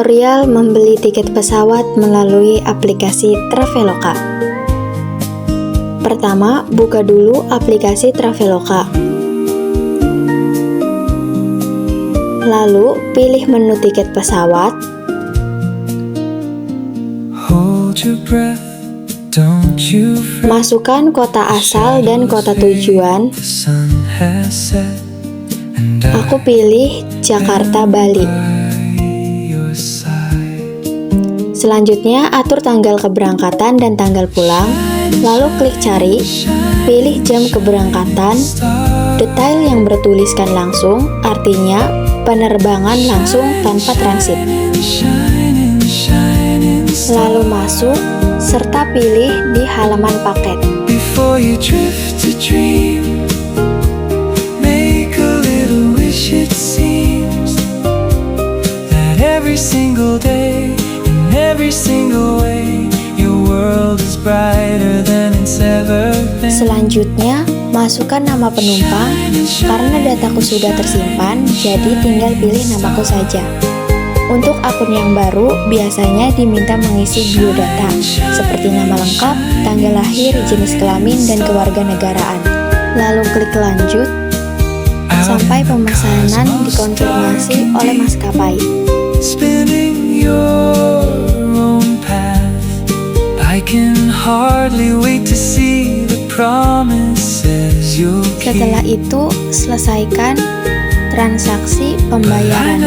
Tutorial membeli tiket pesawat melalui aplikasi Traveloka. Pertama, buka dulu aplikasi Traveloka. Lalu, pilih menu tiket pesawat. Masukkan kota asal dan kota tujuan. Aku pilih Jakarta, Bali. Selanjutnya, atur tanggal keberangkatan dan tanggal pulang, lalu klik cari, pilih jam keberangkatan, detail yang bertuliskan langsung, artinya penerbangan langsung tanpa transit. Lalu masuk, serta pilih di halaman paket. Selanjutnya, masukkan nama penumpang. Karena dataku sudah tersimpan, jadi tinggal pilih namaku saja. Untuk akun yang baru, biasanya diminta mengisi biodata, seperti nama lengkap, tanggal lahir, jenis kelamin, dan kewarganegaraan. Lalu klik lanjut, sampai pemesanan dikonfirmasi oleh maskapai. Setelah itu, selesaikan transaksi pembayaran.